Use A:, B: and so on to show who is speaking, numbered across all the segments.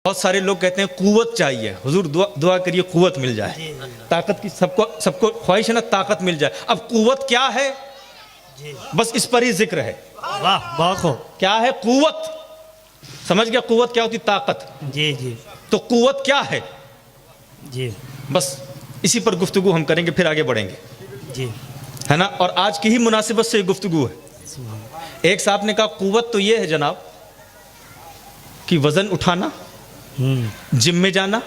A: बहुत सारे लोग कहते हैं कुव्वत चाहिए, हुजूर दुआ करिए कुव्वत मिल जाए। ताकत की सबको ख्वाहिश है ना, ताकत मिल जाए। अब कुव्वत क्या है, बस इस पर ही जिक्र है।
B: वाह, बहुत खूब।
A: क्या है कुव्वत? समझ गया कुव्वत क्या होती? ताकत।
B: जी जी
A: तो कुव्वत क्या है,
B: जी
A: बस इसी पर गुफ्तगू हम करेंगे, फिर आगे बढ़ेंगे,
B: जी।
A: है ना। और आज की ही मुनासिबत से गुफ्तगू है। एक साहब ने कहा कुव्वत तो ये है जनाब कि वजन उठाना, जिम में जाना,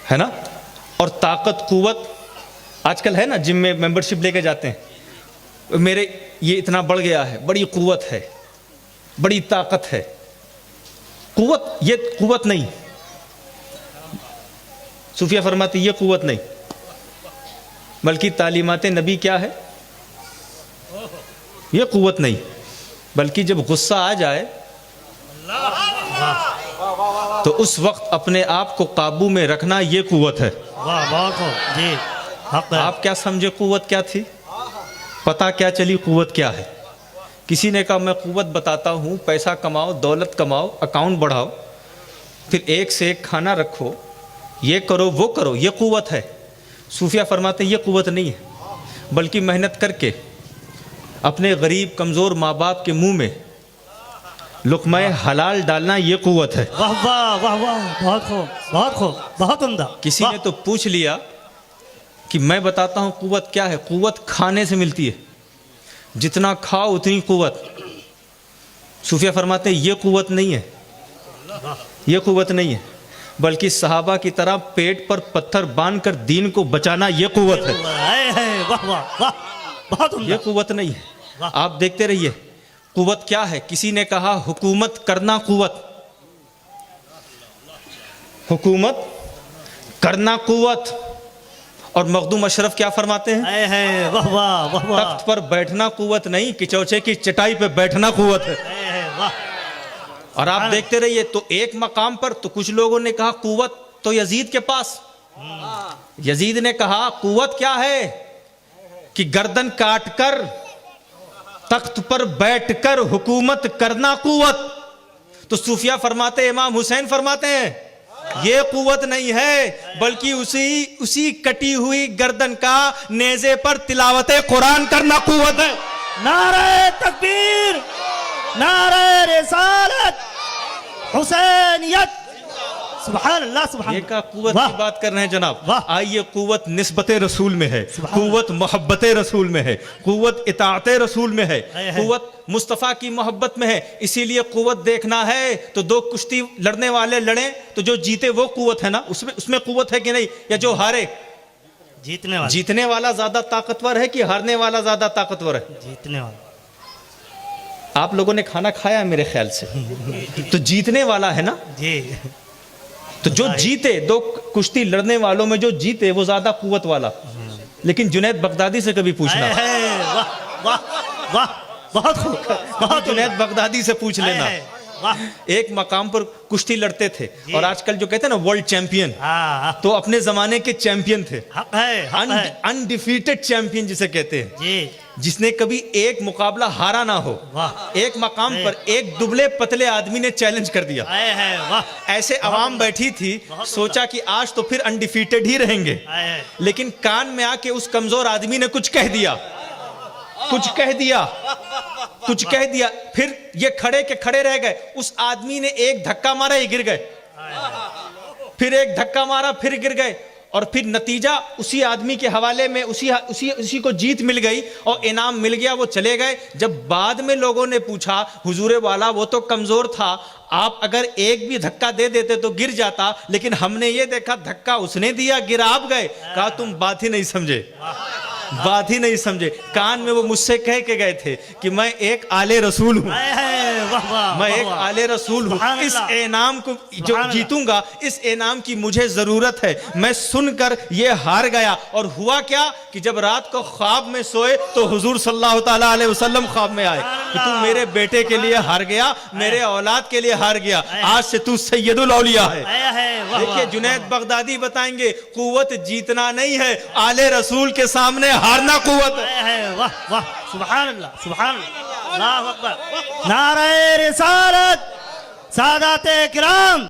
A: है ना। और ताकत कुव्वत आजकल है ना, जिम में मेंबरशिप लेके जाते हैं, मेरे ये इतना बढ़ गया है, बड़ी कुव्वत है, बड़ी ताकत है। कुव्वत, ये कुव्वत नहीं। सूफिया फरमाते ये कुव्वत नहीं, बल्कि तालीमात नबी क्या है, ये कुव्वत नहीं, बल्कि जब गुस्सा आ जाए तो उस वक्त अपने आप को काबू में रखना, ये कुव्वत है।
B: वाह, बहुत खूब जी। हक है।
A: आप क्या समझे कुव्वत क्या थी? पता क्या चली कुव्वत क्या है? किसी ने कहा मैं कुव्वत बताता हूँ, पैसा कमाओ, दौलत कमाओ, अकाउंट बढ़ाओ, फिर एक से एक खाना रखो, ये करो वो करो, ये कुव्वत है। सूफिया फरमाते ये कुव्वत नहीं है, बल्कि मेहनत करके अपने गरीब कमज़ोर माँ बाप के मुंह में लुक़्मा हलाल डालना, ये कुव्वत है।
B: वाह वाह वाह वाह, बहुत खूब, बहुत खूब, बहुत उम्दा।
A: किसी ने तो पूछ लिया कि मैं बताता हूँ कुव्वत क्या है। कुव्वत खाने से मिलती है, जितना खाओ उतनी कुव्वत। सूफिया फरमाते हैं ये कुव्वत नहीं है, ये कुव्वत नहीं है, बल्कि सहाबा की तरह पेट पर पत्थर बांध कर दीन को बचाना, ये कुव्वत है।
B: वाह वाह वाह, बहुत उम्दा।
A: ये कुव्वत नहीं है। आप देखते रहिए कुव्वत क्या है। किसी ने कहा हुकूमत करना कुव्वत, हुकूमत करना कुव्वत। और मखदूम अशरफ क्या फरमाते हैं?
B: वाह वाह वाह वाह।
A: तख्त पर बैठना कुव्वत नहीं, किचौचे की चटाई पे बैठना कुव्वत है।
B: वाह।
A: और आप देखते रहिए, तो एक मकाम पर तो कुछ लोगों ने कहा कुव्वत तो यजीद के पास। यजीद ने कहा कुव्वत क्या है कि गर्दन काटकर तख्त पर बैठकर हुकूमत करना कुव्वत। तो सूफिया फरमाते, इमाम हुसैन फरमाते हैं ये कुव्वत नहीं है, बल्कि उसी कटी हुई गर्दन का नेज़े पर तिलावत कुरान करना कुव्वत है।
B: नारे तकबीर, नारे रिसालत, हुसैनियत, सुभान अल्लाह, सुभान।
A: ये का कुव्वत की बात कर रहे हैं जनाब। आइए, कुव्वत निस्बत रसूल में है, कुव्वत मोहब्बत रसूल में है, कुव्वत इताअत रसूल में है, कुव्वत मुस्तफ़ा की मोहब्बत में है। इसीलिए कुव्वत देखना है तो दो कुश्ती लड़ने वाले लड़ें, तो जो जीते वो कुव्वत है ना, उसमें कुव्वत है कि नहीं? या जो हारे? जीतने वाला ज्यादा ताकतवर है कि हारने वाला ज्यादा ताकतवर है?
B: जीतने वाला।
A: आप लोगों ने खाना खाया मेरे ख्याल से, तो जीतने वाला है ना
B: जी।
A: तो जो जीते, दो कुश्ती लड़ने वालों में जो जीते वो ज्यादा कुव्वत वाला। लेकिन जुनैद बगदादी से कभी पूछना,
B: वाह वाह वाह, बहुत खूब, बहुत।
A: जुनैद बगदादी से पूछ लेना। एक मकाम पर कुश्ती लड़ते थे, और आजकल जो कहते हैं ना वर्ल्ड चैंपियन, तो अपने जमाने के चैंपियन थे, अनडिफीटेड चैंपियन जिसे कहते हैं
B: जी।
A: जिसने कभी एक मुकाबला हारा ना हो। एक मकाम पर एक दुबले पतले आदमी ने चैलेंज कर दिया। ऐसे अवाम बैठी थी, सोचा कि आज तो फिर अनडिफीटेड ही रहेंगे, लेकिन कान में आके उस कमजोर आदमी ने कुछ कह दिया, कुछ कह दिया, कुछ कह दिया। फिर ये खड़े के खड़े रह गए। उस आदमी ने एक धक्का मारा, ये गिर गए, फिर एक धक्का मारा, फिर गिर गए, और फिर नतीजा उसी आदमी के हवाले में उसी को जीत मिल गई और इनाम मिल गया, वो चले गए। जब बाद में लोगों ने पूछा हुजूरे वाला वो तो कमजोर था, आप अगर एक भी धक्का दे देते तो गिर जाता, लेकिन हमने ये देखा धक्का उसने दिया, गिर आप गए। कहा तुम बात ही नहीं समझे, बात ही नहीं समझे। कान में वो मुझसे कह के गए थे कि मैं एक आले रसूल हूँ, मैं एक आले रसूल हूँ, इस इनाम को जो जीतूंगा, इस इनाम की मुझे जरूरत है। मैं सुनकर ये हार गया। और हुआ क्या कि जब रात को ख्वाब में सोए तो हुजूर सल्लल्लाहु ताला अलैहि वसल्लम ख्वाब में आए कि तू मेरे बेटे के लिए हार गया, मेरे औलाद के लिए हार गया, आज से तू सैयदुल औलिया है। देखिए जुनैद बगदादी बताएंगे कुव्वत जीतना नहीं है, आले रसूल के सामने हारना कुव्वत है।
B: वाह वाह, सुभान अल्लाह, सुभान अल्लाह, अल्लाहु अकबर। नारे रिसालत, सादाते किराम